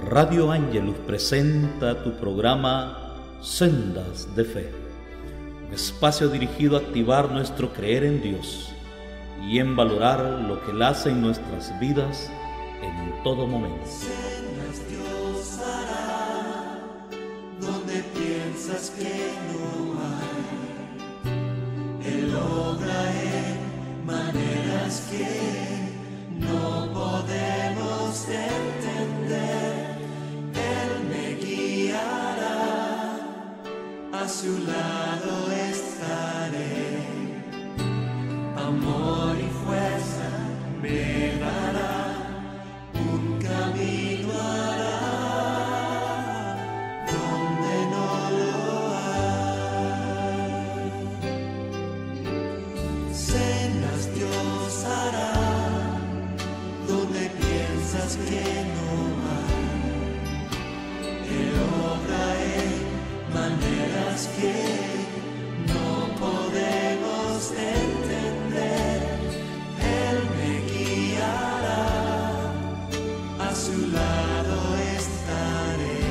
Radio Ángelus presenta tu programa Sendas de Fe, un espacio dirigido a activar nuestro creer en Dios y en valorar lo que Él hace en nuestras vidas en todo momento. Sendas Dios hará donde piensas que no hay. Él obra en maneras que no podemos entender. Él me guiará, a su lado estaré. Amor y fuerza me dará, un camino hará donde no lo hay. Sendas Dios hará donde piensas que no hay. Él obra en maneras que no podemos entender. Él me guiará, a su lado estaré.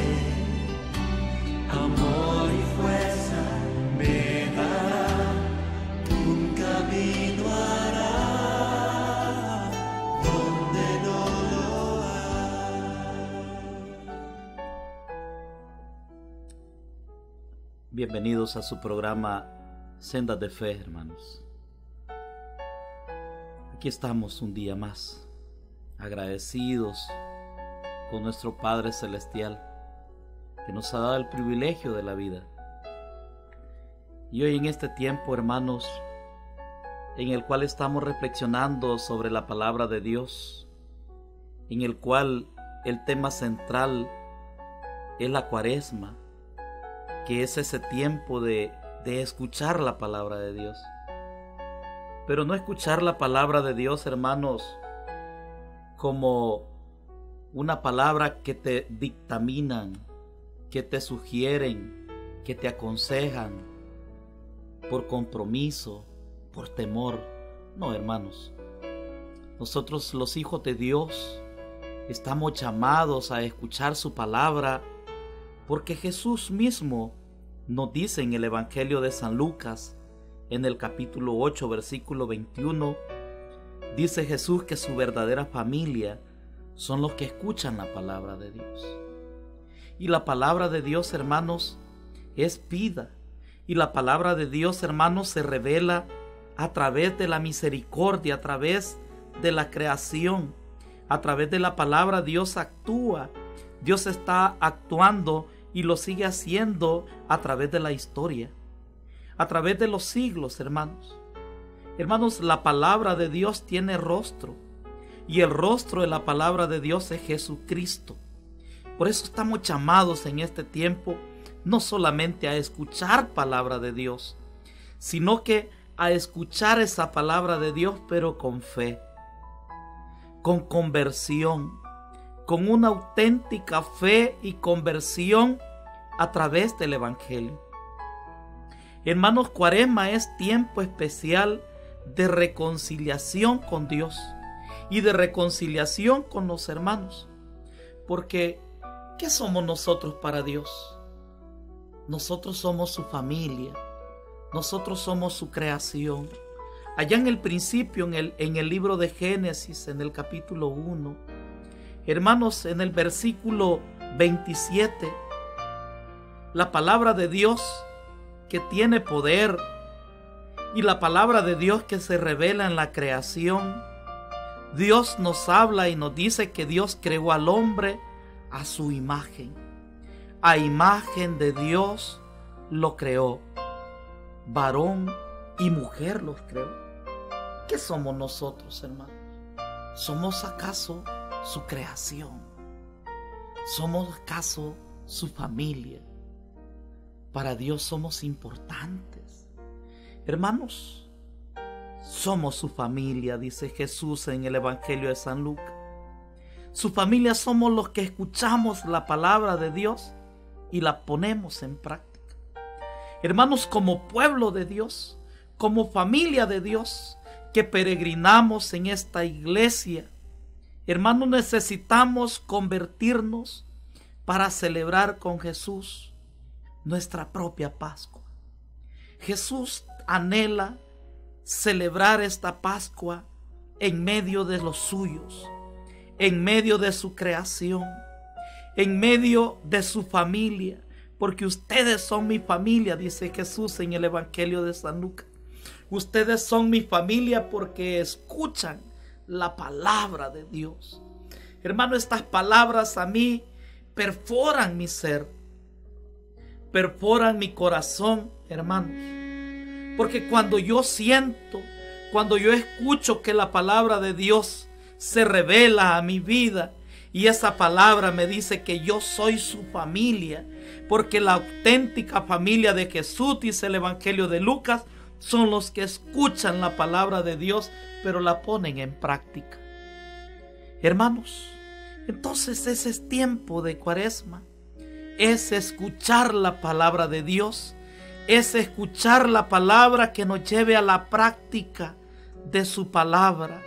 Amor y fuerza me dará, un camino hará donde no lo hay. Bienvenidos a su programa Sendas de Fe, hermanos. Aquí estamos un día más, agradecidos con nuestro Padre Celestial, que nos ha dado el privilegio de la vida. Y hoy en este tiempo, hermanos, en el cual estamos reflexionando sobre la palabra de Dios, en el cual el tema central es la Cuaresma, que es ese tiempo de escuchar la palabra de Dios. Pero no escuchar la palabra de Dios, hermanos, como una palabra que te dictaminan, que te sugieren, que te aconsejan por compromiso, por temor. No, hermanos. Nosotros, los hijos de Dios, estamos llamados a escuchar su palabra, porque Jesús mismo nos dice en el Evangelio de San Lucas, en el capítulo 8, versículo 21, dice Jesús que su verdadera familia son los que escuchan la palabra de Dios. Y la palabra de Dios, hermanos, es vida. Y la palabra de Dios, hermanos, se revela a través de la misericordia, a través de la creación. A través de la palabra Dios actúa. Dios está actuando y lo sigue haciendo a través de la historia, a través de los siglos, hermanos. Hermanos, la palabra de Dios tiene rostro, y el rostro de la palabra de Dios es Jesucristo. Por eso estamos llamados en este tiempo no solamente a escuchar palabra de Dios, sino que a escuchar esa palabra de Dios, pero con fe, con conversión, con una auténtica fe y conversión a través del Evangelio. Hermanos, Cuaresma es tiempo especial de reconciliación con Dios y de reconciliación con los hermanos. Porque, ¿qué somos nosotros para Dios? Nosotros somos su familia, nosotros somos su creación. Allá en el principio, en el libro de Génesis, en el capítulo 1, hermanos, en el versículo 27, la palabra de Dios que tiene poder y la palabra de Dios que se revela en la creación, Dios nos habla y nos dice que Dios creó al hombre a su imagen. A imagen de Dios lo creó. Varón y mujer los creó. ¿Qué somos nosotros, hermanos? ¿Somos acaso su creación? ¿Somos acaso su familia? Para Dios somos importantes. Hermanos, somos su familia, dice Jesús en el Evangelio de San Lucas. Su familia somos los que escuchamos la palabra de Dios y la ponemos en práctica. Hermanos, como pueblo de Dios, como familia de Dios, que peregrinamos en esta iglesia, hermanos, necesitamos convertirnos para celebrar con Jesús nuestra propia Pascua. Jesús anhela celebrar esta Pascua en medio de los suyos, en medio de su creación, en medio de su familia, porque ustedes son mi familia, dice Jesús en el Evangelio de San Lucas. Ustedes son mi familia porque escuchan la palabra de Dios. Hermano, estas palabras a mí perforan mi ser, perforan mi corazón, hermanos. Porque cuando yo siento, cuando yo escucho que la palabra de Dios se revela a mi vida y esa palabra me dice que yo soy su familia, porque la auténtica familia de Jesús, dice el Evangelio de Lucas, son los que escuchan la palabra de Dios, pero la ponen en práctica. Hermanos, entonces ese es tiempo de Cuaresma, es escuchar la palabra de Dios, es escuchar la palabra que nos lleve a la práctica de su palabra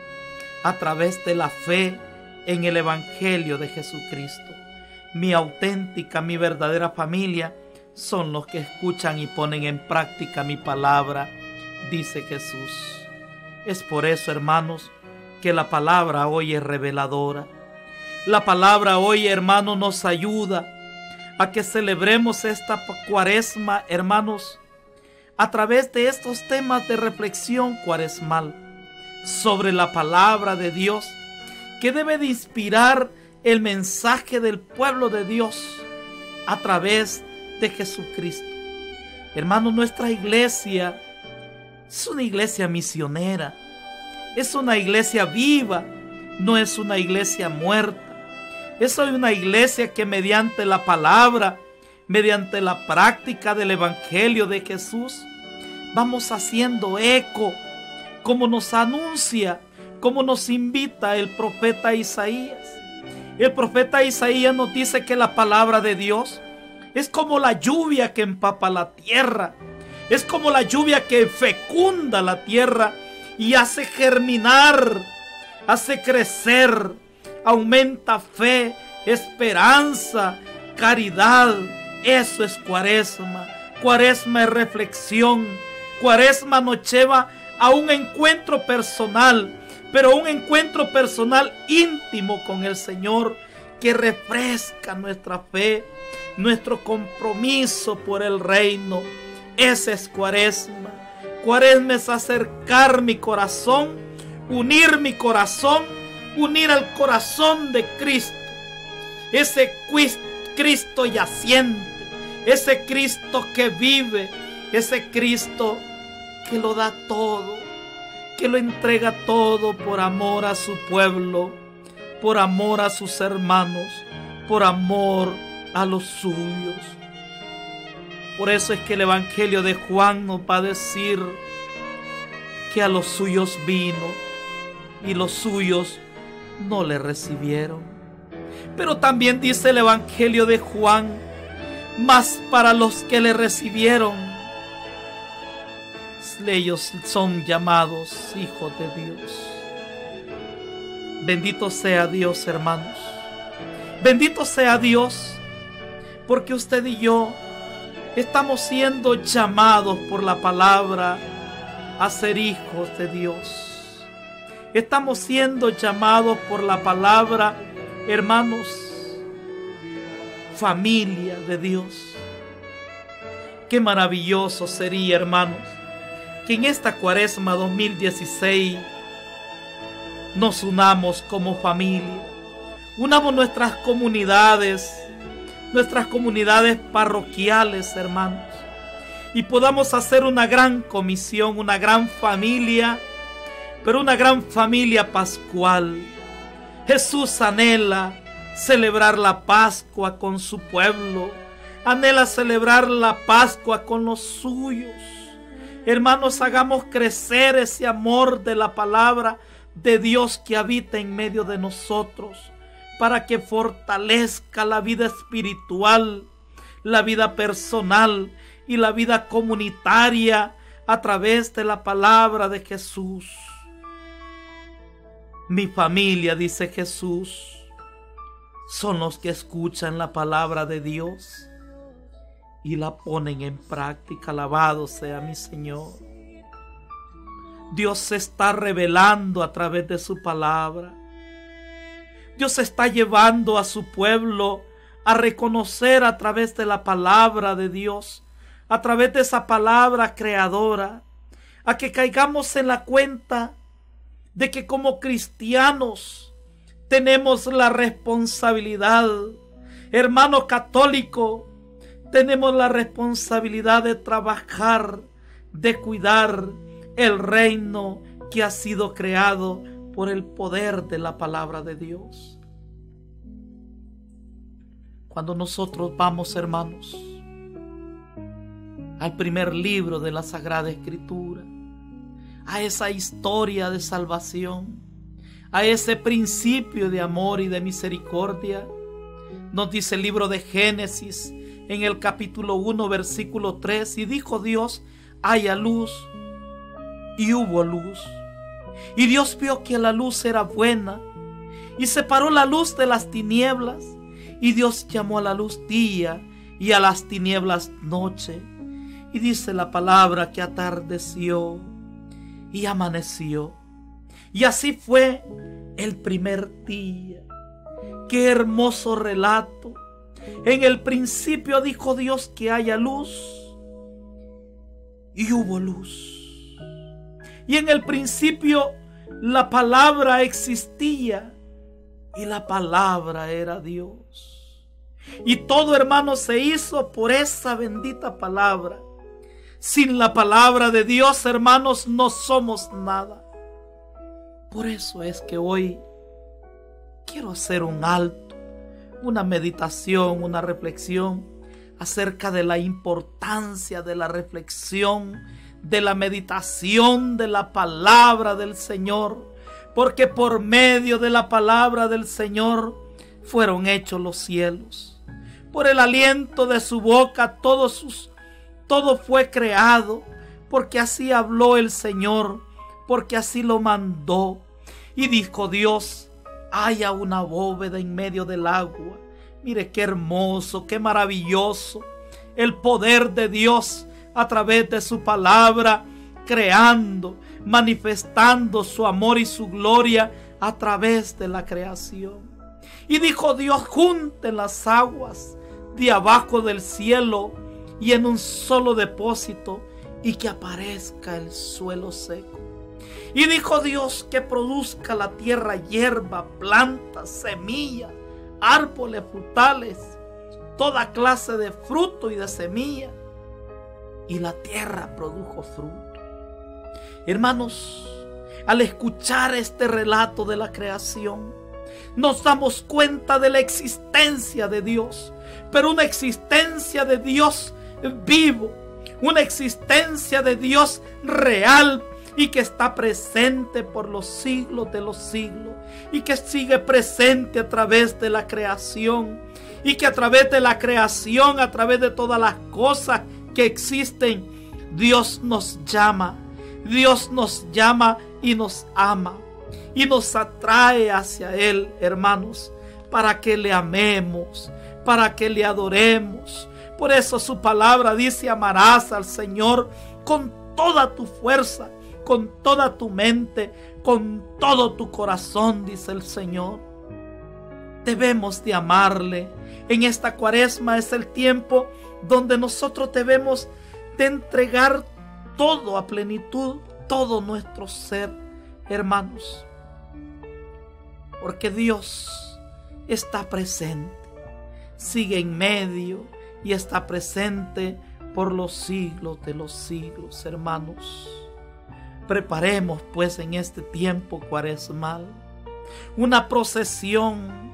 a través de la fe en el Evangelio de Jesucristo. Mi auténtica, mi verdadera familia son los que escuchan y ponen en práctica mi palabra, dice Jesús. Es por eso, hermanos, que la palabra hoy es reveladora. La palabra hoy, hermanos, nos ayuda a que celebremos esta Cuaresma, hermanos, a través de estos temas de reflexión cuaresmal sobre la palabra de Dios, que debe de inspirar el mensaje del pueblo de Dios a través de Jesucristo. Hermanos, nuestra iglesia es una iglesia misionera, es una iglesia viva, no es una iglesia muerta. Es una iglesia que mediante la palabra, mediante la práctica del Evangelio de Jesús, vamos haciendo eco, como nos anuncia, como nos invita el profeta Isaías. El profeta Isaías nos dice que la palabra de Dios es como la lluvia que empapa la tierra, es como la lluvia que fecunda la tierra y hace germinar, hace crecer, aumenta fe, esperanza, caridad. Eso es Cuaresma. Cuaresma es reflexión. Cuaresma nos lleva a un encuentro personal, pero un encuentro personal íntimo con el Señor, que refresca nuestra fe, nuestro compromiso por el reino. Ese es Cuaresma. Cuaresma es acercar mi corazón, unir mi corazón, unir al corazón de Cristo, ese Cristo yaciente, ese Cristo que vive, ese Cristo que lo da todo, que lo entrega todo por amor a su pueblo, por amor a sus hermanos, por amor a los suyos. Por eso es que el Evangelio de Juan nos va a decir que a los suyos vino y los suyos no le recibieron. Pero también dice el Evangelio de Juan, mas para los que le recibieron, ellos son llamados hijos de Dios. Bendito sea Dios, hermanos. Bendito sea Dios, porque usted y yo estamos siendo llamados por la palabra a ser hijos de Dios. Estamos siendo llamados por la palabra, hermanos, familia de Dios. Qué maravilloso sería, hermanos, que en esta Cuaresma 2016 nos unamos como familia, unamos nuestras comunidades parroquiales, hermanos, y podamos hacer una gran comisión, una gran familia, pero una gran familia pascual. Jesús anhela celebrar la Pascua con su pueblo, anhela celebrar la Pascua con los suyos. Hermanos, hagamos crecer ese amor de la palabra de Dios que habita en medio de nosotros, para que fortalezca la vida espiritual, la vida personal y la vida comunitaria a través de la palabra de Jesús. Mi familia, dice Jesús, son los que escuchan la palabra de Dios y la ponen en práctica. Alabado sea mi Señor. Dios se está revelando a través de su palabra. Dios está llevando a su pueblo a reconocer a través de la palabra de Dios, a través de esa palabra creadora, a que caigamos en la cuenta de que como cristianos tenemos la responsabilidad, hermano católico, tenemos la responsabilidad de trabajar, de cuidar el reino que ha sido creado por el poder de la palabra de Dios. Cuando nosotros vamos, hermanos, al primer libro de la Sagrada Escritura, a esa historia de salvación, a ese principio de amor y de misericordia, nos dice el libro de Génesis en el capítulo 1, versículo 3, y dijo Dios: haya luz, y hubo luz. Y Dios vio que la luz era buena, y separó la luz de las tinieblas, y Dios llamó a la luz día, y a las tinieblas noche. Y dice la palabra que atardeció y amaneció. Y así fue el primer día. Qué hermoso relato. En el principio dijo Dios que haya luz, y hubo luz. Y en el principio la palabra existía, y la palabra era Dios. Y todo, hermano, se hizo por esa bendita palabra. Sin la palabra de Dios, hermanos, no somos nada. Por eso es que hoy quiero hacer un alto, una meditación, una reflexión acerca de la importancia de la reflexión, de la meditación de la palabra del Señor, porque por medio de la palabra del Señor fueron hechos los cielos. Por el aliento de su boca todo fue creado, porque así habló el Señor, porque así lo mandó. Y dijo Dios: haya una bóveda en medio del agua. Mire qué hermoso, qué maravilloso el poder de Dios a través de su palabra, creando, manifestando su amor y su gloria a través de la creación. Y dijo Dios: junten las aguas de abajo del cielo y en un solo depósito, y que aparezca el suelo seco. Y dijo Dios: que produzca la tierra hierba, plantas, semillas, árboles frutales, toda clase de fruto y de semilla. Y la tierra produjo fruto. Hermanos, al escuchar este relato de la creación, nos damos cuenta de la existencia de Dios, pero una existencia de Dios vivo, una existencia de Dios real, y que está presente por los siglos de los siglos, y que sigue presente a través de la creación, y que a través de la creación, a través de todas las cosas que existen, Dios nos llama y nos ama, y nos atrae hacia Él, hermanos, para que le amemos, para que le adoremos. Por eso su palabra dice: amarás al Señor con toda tu fuerza, con toda tu mente, con todo tu corazón, dice el Señor. Debemos de amarle. En esta Cuaresma es el tiempo donde nosotros debemos de entregar todo a plenitud, todo nuestro ser, hermanos, porque Dios está presente, sigue en medio y está presente por los siglos de los siglos, hermanos. Preparemos pues en este tiempo cuaresmal una procesión,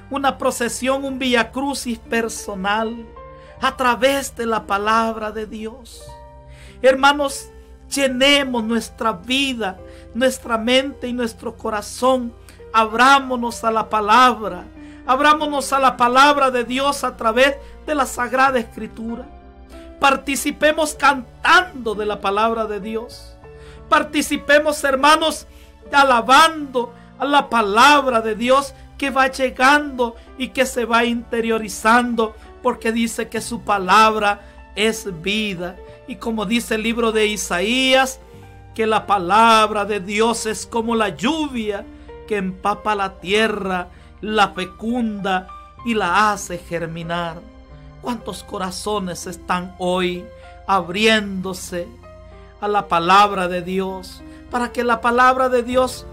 un Vía Crucis personal a través de la palabra de Dios. Hermanos, llenemos nuestra vida, nuestra mente y nuestro corazón. Abrámonos a la palabra de Dios a través de la Sagrada Escritura. Participemos cantando de la palabra de Dios. Participemos, hermanos, alabando a la palabra de Dios, que va llegando y que se va interiorizando, porque dice que su palabra es vida. Y como dice el libro de Isaías, que la palabra de Dios es como la lluvia que empapa la tierra, la fecunda y la hace germinar. ¿Cuántos corazones están hoy abriéndose a la palabra de Dios, para que la palabra de Dios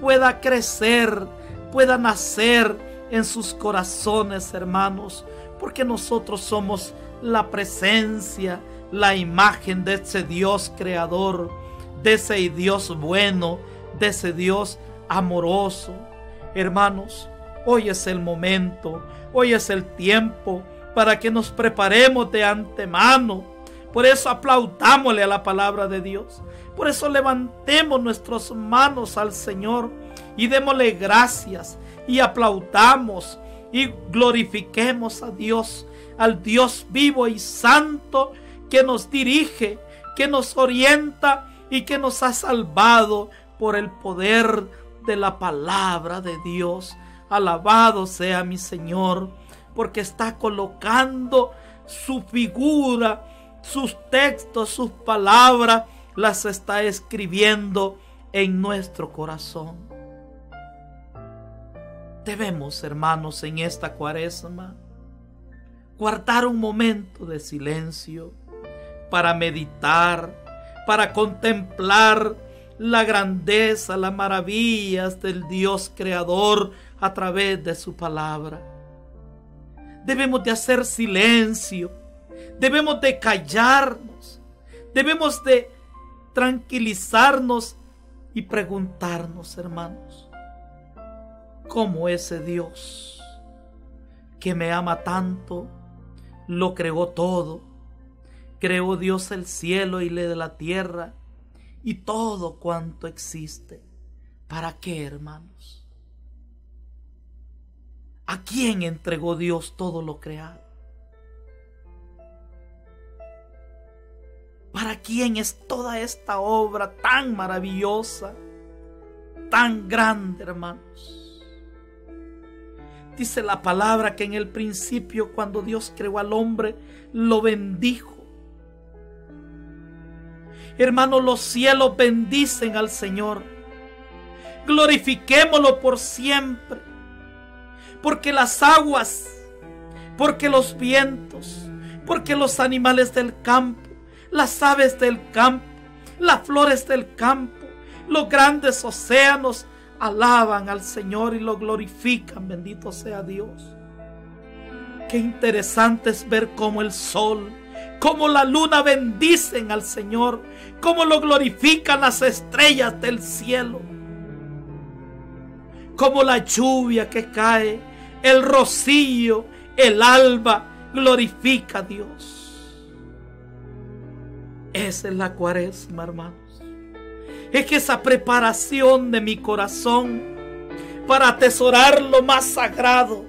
pueda crecer, pueda nacer en sus corazones, hermanos? Porque nosotros somos la presencia, la imagen de ese Dios creador, de ese Dios bueno, de ese Dios amoroso. Hermanos, hoy es el momento, hoy es el tiempo para que nos preparemos de antemano. Por eso aplaudámosle a la palabra de Dios. Por eso levantemos nuestras manos al Señor y démosle gracias y aplaudamos y glorifiquemos a Dios, al Dios vivo y santo que nos dirige, que nos orienta y que nos ha salvado por el poder de la palabra de Dios. Alabado sea mi Señor, porque está colocando su figura, sus textos, sus palabras, las está escribiendo en nuestro corazón. Debemos, hermanos, en esta Cuaresma, guardar un momento de silencio para meditar, para contemplar la grandeza, las maravillas del Dios creador a través de su palabra. Debemos de hacer silencio, debemos de callarnos, debemos de tranquilizarnos y preguntarnos, hermanos, ¿cómo ese Dios que me ama tanto lo creó todo? Creó Dios el cielo y la tierra y todo cuanto existe. ¿Para qué, hermanos? ¿A quién entregó Dios todo lo creado? ¿Para quién es toda esta obra tan maravillosa, tan grande, hermanos? Dice la palabra que en el principio, cuando Dios creó al hombre, lo bendijo. Hermanos, los cielos bendicen al Señor. Glorifiquémoslo por siempre. Porque las aguas, porque los vientos, porque los animales del campo, las aves del campo, las flores del campo, los grandes océanos alaban al Señor y lo glorifican. Bendito sea Dios. Qué interesante es ver cómo el sol, cómo la luna bendicen al Señor, cómo lo glorifican las estrellas del cielo, cómo la lluvia que cae, el rocío, el alba, glorifica a Dios. Esa es la Cuaresma, hermanos. Es que esa preparación de mi corazón para atesorar lo más sagrado,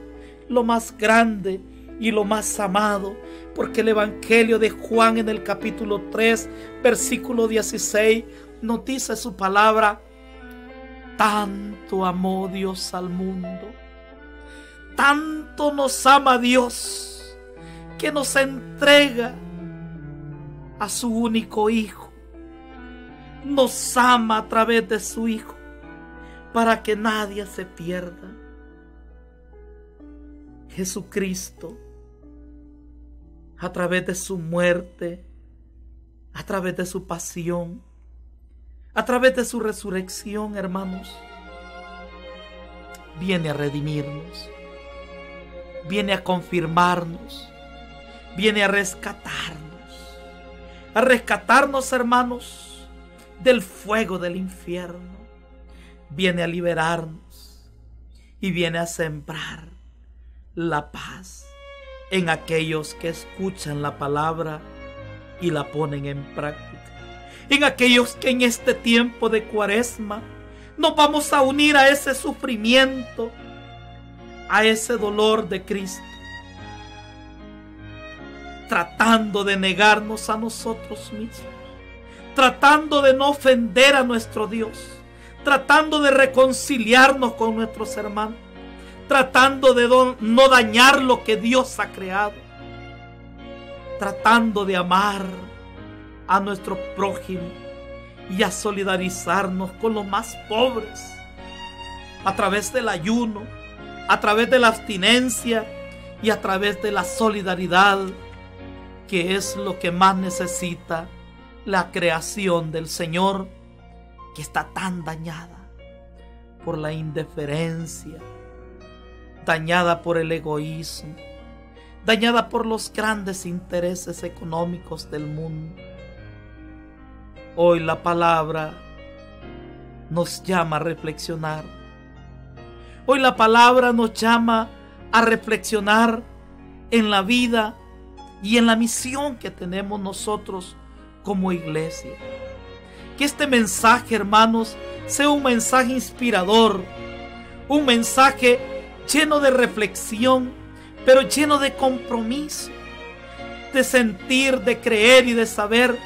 lo más grande y lo más amado. Porque el Evangelio de Juan en el capítulo 3, versículo 16, nos dice su palabra: tanto amó Dios al mundo, tanto nos ama Dios, que nos entrega a su único Hijo. Nos ama a través de su Hijo, para que nadie se pierda. Jesucristo, a través de su muerte, a través de su pasión, a través de su resurrección, hermanos, viene a redimirnos, viene a confirmarnos, viene a rescatarnos, hermanos, del fuego del infierno. Viene a liberarnos y viene a sembrar la paz en aquellos que escuchan la palabra y la ponen en práctica. En aquellos que en este tiempo de Cuaresma nos vamos a unir a ese sufrimiento, a ese dolor de Cristo, tratando de negarnos a nosotros mismos, tratando de no ofender a nuestro Dios, tratando de reconciliarnos con nuestros hermanos, tratando de no dañar lo que Dios ha creado, tratando de amar a nuestro prójimo y a solidarizarnos con los más pobres a través del ayuno, a través de la abstinencia y a través de la solidaridad, que es lo que más necesita la creación del Señor, que está tan dañada por la indiferencia, dañada por el egoísmo, dañada por los grandes intereses económicos del mundo. Hoy la palabra nos llama a reflexionar. Hoy la palabra nos llama a reflexionar en la vida y en la misión que tenemos nosotros como iglesia. Que este mensaje, hermanos, sea un mensaje inspirador, un mensaje lleno de reflexión, pero lleno de compromiso, de sentir, de creer y de saber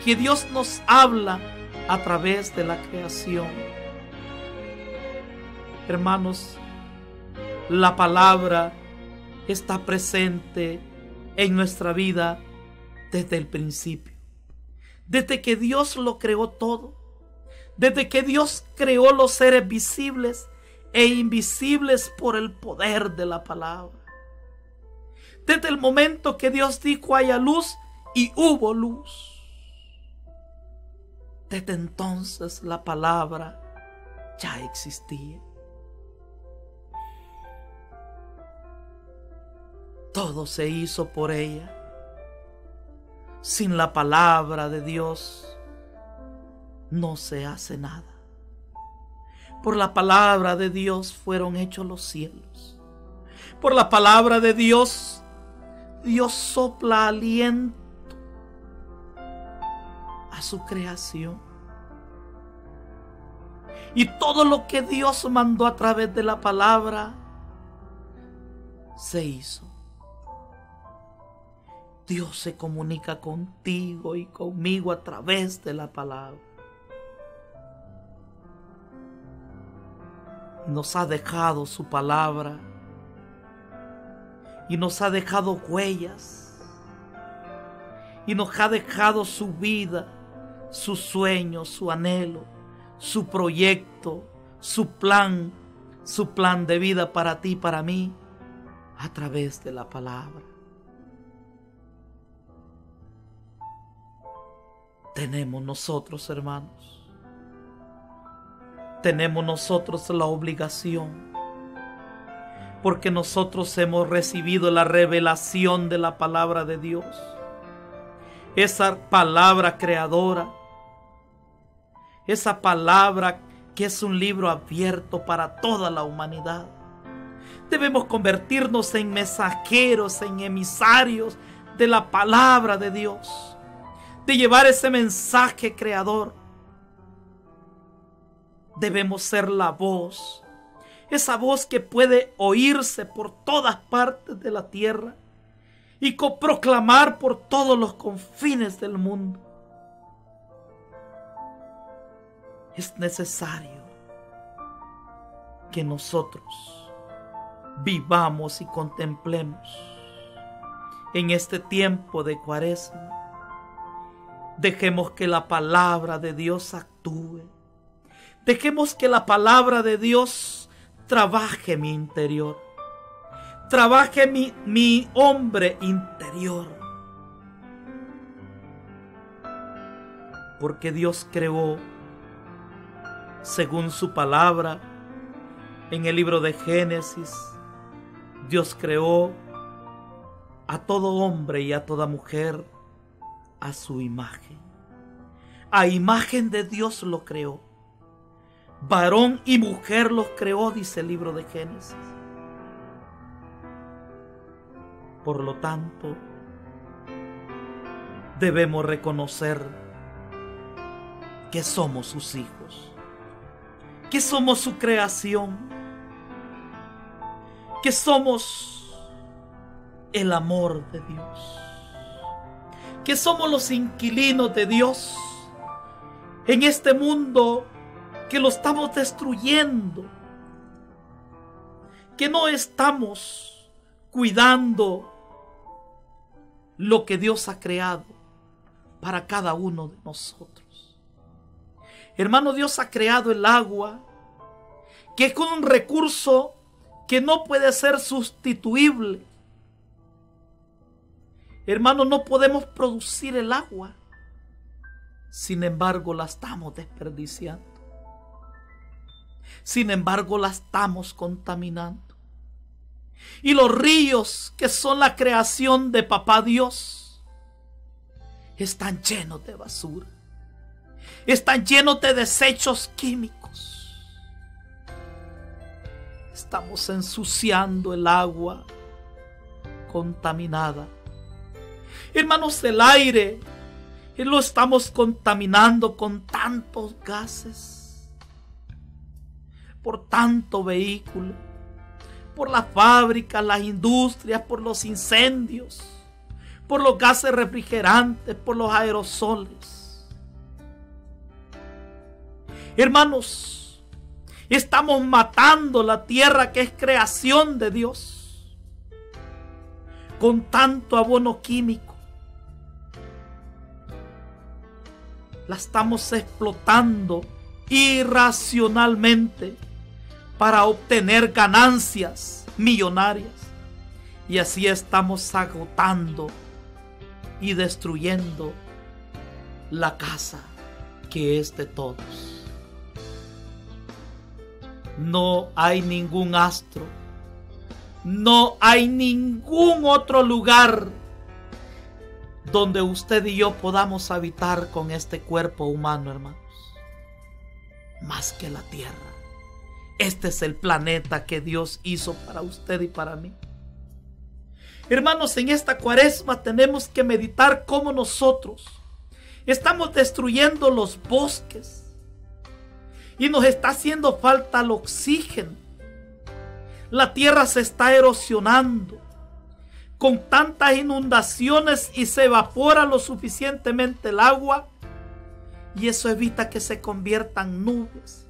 que Dios nos habla a través de la creación. Hermanos, la palabra está presente en nuestra vida desde el principio. Desde que Dios lo creó todo. Desde que Dios creó los seres visibles e invisibles por el poder de la palabra. Desde el momento que Dios dijo haya luz y hubo luz. Desde entonces la palabra ya existía. Todo se hizo por ella. Sin la palabra de Dios no se hace nada. Por la palabra de Dios fueron hechos los cielos. Por la palabra de Dios, Dios sopla aliento a su creación. Y todo lo que Dios mandó a través de la palabra se hizo. Dios se comunica contigo y conmigo a través de la palabra. Nos ha dejado su palabra y nos ha dejado huellas y nos ha dejado su vida, su sueño, su anhelo, su proyecto, su plan de vida para ti y para mí a través de la palabra. Tenemos nosotros, hermanos, tenemos nosotros la obligación, porque nosotros hemos recibido la revelación de la palabra de Dios, esa palabra creadora, esa palabra que es un libro abierto para toda la humanidad. Debemos convertirnos en mensajeros, en emisarios de la palabra de Dios, de llevar ese mensaje creador. Debemos ser la voz, esa voz que puede oírse por todas partes de la tierra y proclamar por todos los confines del mundo. Es necesario que nosotros vivamos y contemplemos en este tiempo de Cuaresma. Dejemos que la palabra de Dios actúe. Dejemos que la palabra de Dios trabaje mi interior. Trabaje mi hombre interior. Porque Dios creó, según su palabra, en el libro de Génesis, Dios creó a todo hombre y a toda mujer a su imagen. A imagen de Dios lo creó. Varón y mujer los creó, dice el libro de Génesis. Por lo tanto, debemos reconocer que somos sus hijos, que somos su creación, que somos el amor de Dios, que somos los inquilinos de Dios en este mundo que lo estamos destruyendo, que no estamos cuidando lo que Dios ha creado para cada uno de nosotros. Hermano, Dios ha creado el agua, que es un recurso que no puede ser sustituible. Hermano, no podemos producir el agua. Sin embargo, la estamos desperdiciando. Sin embargo, la estamos contaminando. Y los ríos, que son la creación de Papá Dios, están llenos de basura. Están llenos de desechos químicos. Estamos ensuciando el agua contaminada. Hermanos, el aire lo estamos contaminando con tantos gases, por tanto vehículo, por las fábricas, las industrias, por los incendios, por los gases refrigerantes, por los aerosoles. Hermanos, estamos matando la tierra, que es creación de Dios, con tanto abono químico. La estamos explotando irracionalmente para obtener ganancias millonarias. Y así estamos agotando y destruyendo la casa que es de todos. No hay ningún astro, no hay ningún otro lugar donde usted y yo podamos habitar con este cuerpo humano, hermanos, más que la tierra. Este es el planeta que Dios hizo para usted y para mí. Hermanos, en esta cuaresma tenemos que meditar cómo nosotros estamos destruyendo los bosques y nos está haciendo falta el oxígeno. La tierra se está erosionando con tantas inundaciones y se evapora lo suficientemente el agua, y eso evita que se conviertan nubes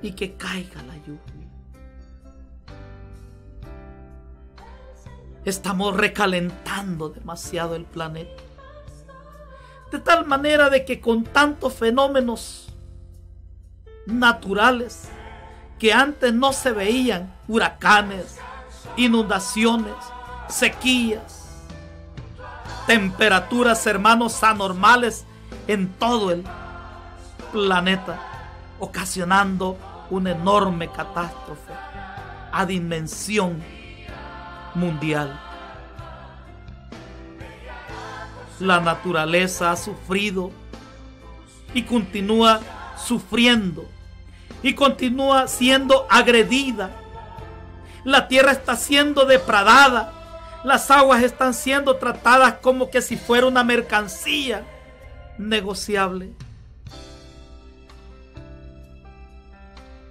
y que caiga la lluvia. Estamos recalentando demasiado el planeta, de tal manera de que con tantos fenómenos naturales que antes no se veían, huracanes, inundaciones, sequías, temperaturas, hermanos, anormales en todo el planeta, ocasionando una enorme catástrofe a dimensión mundial. La naturaleza ha sufrido y continúa sufriendo y continúa siendo agredida. La tierra está siendo depredada. Las aguas están siendo tratadas como que si fuera una mercancía negociable.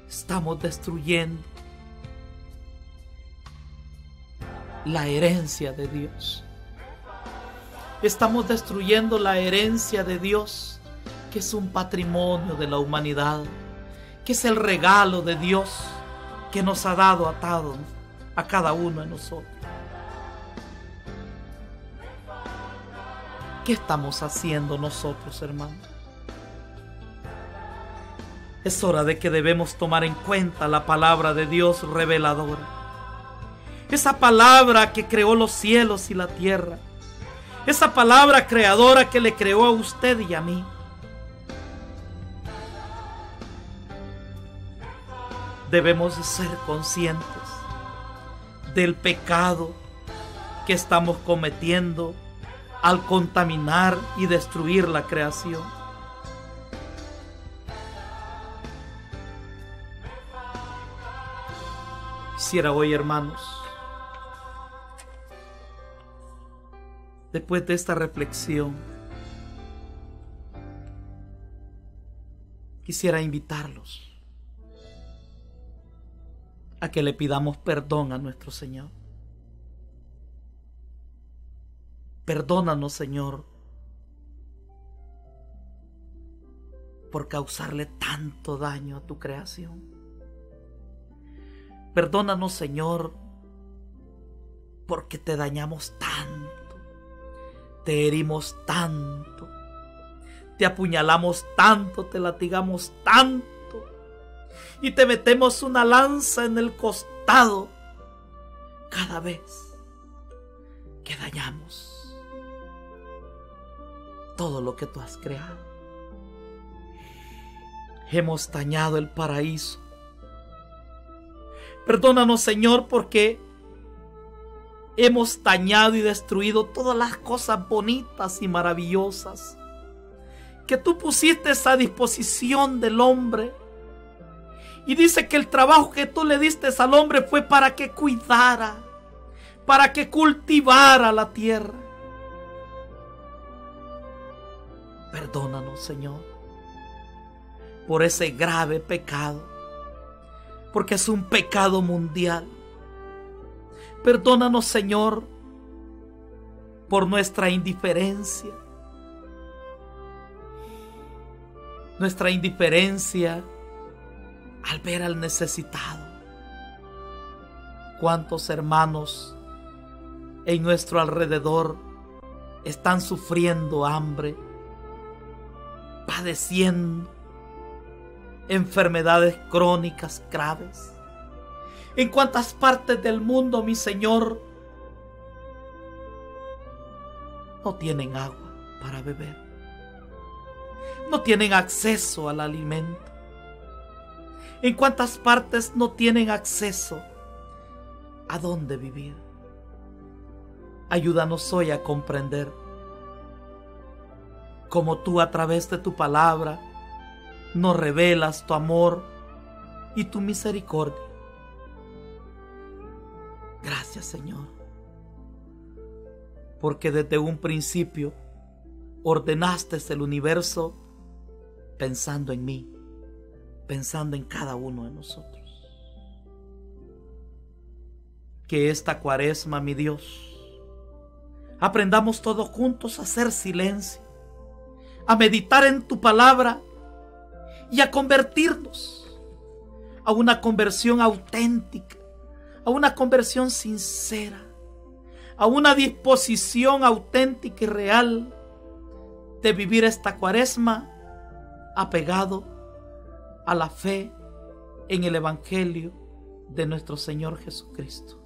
Estamos destruyendo la herencia de Dios. Estamos destruyendo la herencia de Dios, que es un patrimonio de la humanidad, que es el regalo de Dios que nos ha dado atado a cada uno de nosotros. ¿Qué estamos haciendo nosotros, hermanos? Es hora de que debemos tomar en cuenta la palabra de Dios reveladora. Esa palabra que creó los cielos y la tierra. Esa palabra creadora que le creó a usted y a mí. Debemos de ser conscientes del pecado que estamos cometiendo al contaminar y destruir la creación. Quisiera hoy, hermanos, después de esta reflexión, quisiera invitarlos a que le pidamos perdón a nuestro Señor. Perdónanos, Señor, por causarle tanto daño a tu creación. Perdónanos, Señor, porque te dañamos tanto, te herimos tanto, te apuñalamos tanto, te latigamos tanto y te metemos una lanza en el costado cada vez que dañamos todo lo que tú has creado. Hemos dañado el paraíso. Perdónanos, Señor, porque hemos dañado y destruido todas las cosas bonitas y maravillosas que tú pusiste a disposición del hombre. Y dice que el trabajo que tú le diste al hombre fue para que cuidara, para que cultivara la tierra. Perdónanos, Señor, por ese grave pecado, porque es un pecado mundial. Perdónanos, Señor, por nuestra indiferencia. Nuestra indiferencia al ver al necesitado. ¿Cuántos hermanos en nuestro alrededor están sufriendo hambre, padeciendo enfermedades crónicas graves? ¿En cuántas partes del mundo, mi Señor, no tienen agua para beber? No tienen acceso al alimento. ¿En cuántas partes no tienen acceso a dónde vivir? Ayúdanos hoy a comprender cómo tú, a través de tu palabra, nos revelas tu amor y tu misericordia. Gracias, Señor, porque desde un principio ordenaste el universo pensando en mí, pensando en cada uno de nosotros. Que esta Cuaresma, mi Dios, aprendamos todos juntos a hacer silencio, a meditar en tu palabra y a convertirnos a una conversión auténtica, a una conversión sincera, a una disposición auténtica y real de vivir esta Cuaresma apegado a la fe en el Evangelio de nuestro Señor Jesucristo.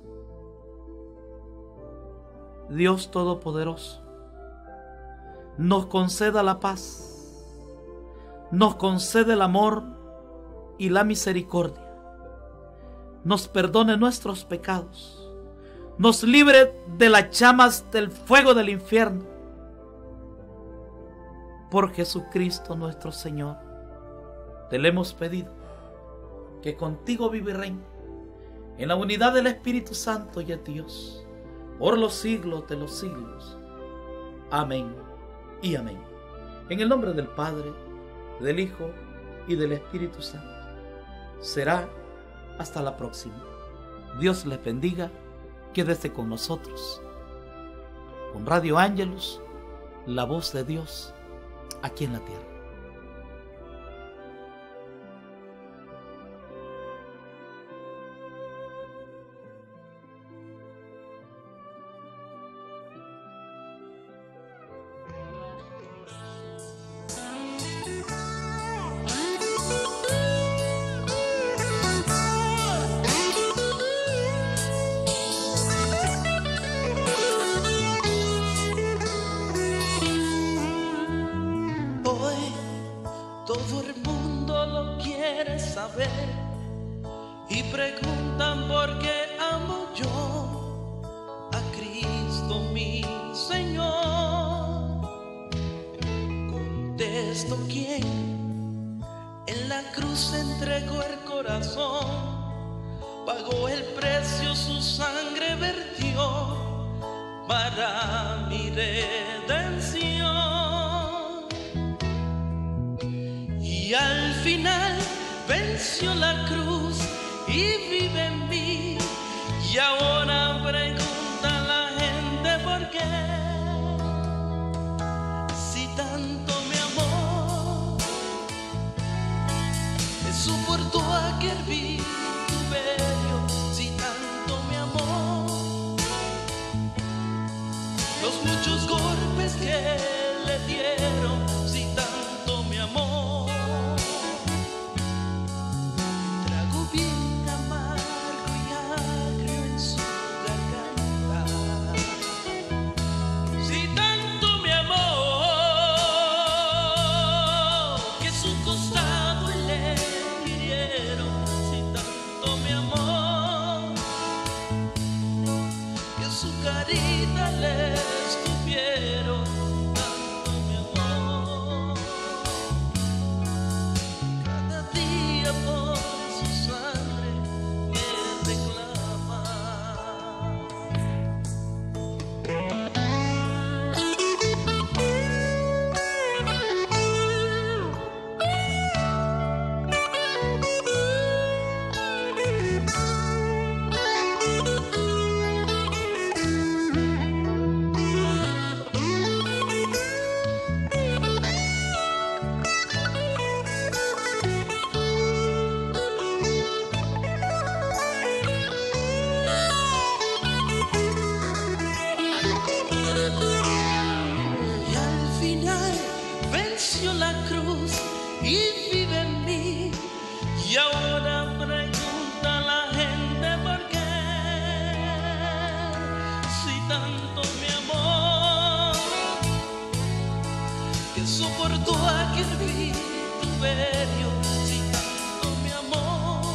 Dios Todopoderoso, nos conceda la paz, nos concede el amor y la misericordia, nos perdone nuestros pecados, nos libre de las llamas del fuego del infierno. Por Jesucristo nuestro Señor, te le hemos pedido, que contigo vive y reina, en la unidad del Espíritu Santo y es Dios, por los siglos de los siglos. Amén y amén. En el nombre del Padre, del Hijo y del Espíritu Santo. Será hasta la próxima. Dios les bendiga. Quédese con nosotros. Con Radio Ángelus, la voz de Dios aquí en la tierra. Todo el mundo lo quiere saber y preguntan por qué amo yo a Cristo mi Señor. Contesto, ¿quién en la cruz entregó el corazón? Pagó el precio, su sangre vertió para mi redención. Y al final venció la cruz y vive en mí. Y ahora pregunta la gente por qué. Si tanto me amó, me soportó aquel vituperio. Si tanto me amó, los muchos golpes que le dieron, si tanto me amó. Trago bien amargo y agrio en su garganta, si tanto me amó, que su costado le hirieron, si tanto me amó, que su carita le escupieron, tanto me amó. Cada día por su sangre me reclama. Y al final venció la cruz y vive en mí. Y ahora pregunta la gente por qué, si tanto me amó, que soportó aquel vituperio, si tanto me amó,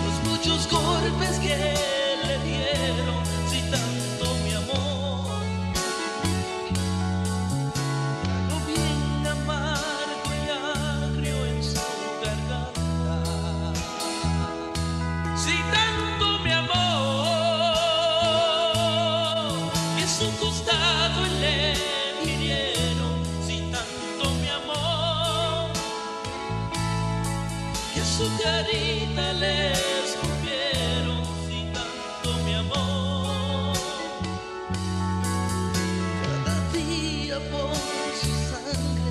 los muchos golpes que le dieron, si tanto me amó. Trago bien amargo y agrio en su garganta, si tanto me amó, que su costado le hirieron, si tanto me amó, que su carita le escupieron, si tanto me amó. Cada día por su sangre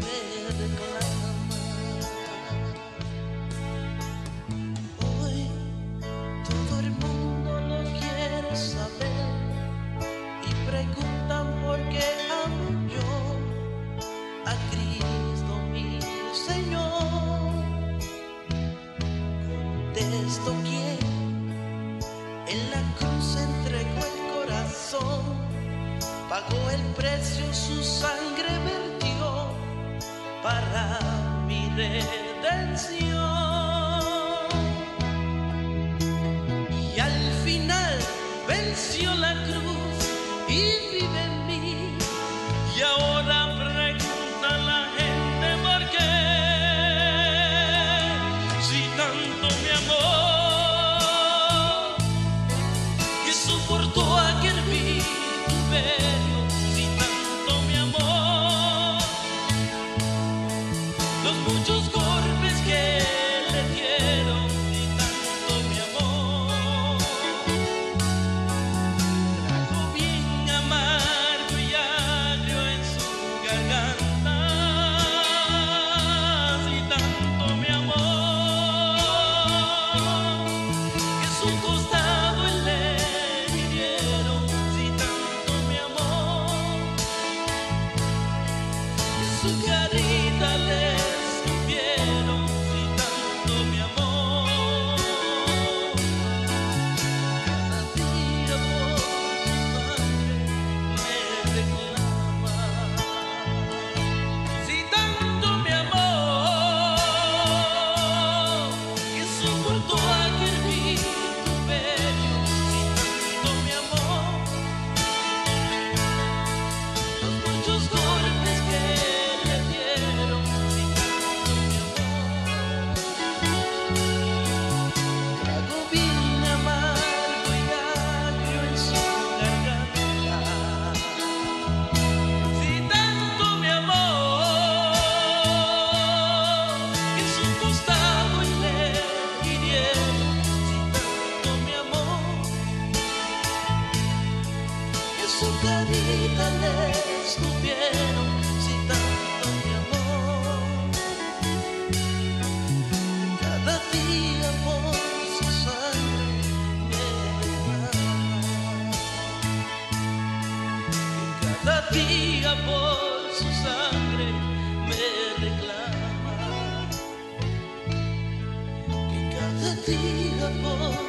me reclama. Hoy todo el mundo lo quiere saber y preguntan por qué amo yo a Cristo mi Señor. Contesto quién en la cruz entregó el corazón, pagó el precio, su sangre vertió para mi redención. Y al final venció la cruz y vive en mí. Y ahora pregunta la gente por qué, si tanto me amó, que soportó aquel vituperio, si tanto me amó, los muchos golpes que le dieron, si tanto me amó. Trago bien amargo y agrio en su garganta, si tanto me amó, que su costado le hirieron, si tanto me amó, que su carita le escupieron, si tanto me amó. Cada día por su sangre me reclama. Si tanto me amó, que soportó aquel vituperio, si tanto me amó, los muchos golpes que le dieron, si tanto me amó. Trago bien amargo y agrio en su garganta, si tanto me amó, que su costado le hirieron, si tanto me amó, que su carita le escupieron, si tanto me amó. Cada día por su sangre me reclama. día por su sangre me reclama, que cada día por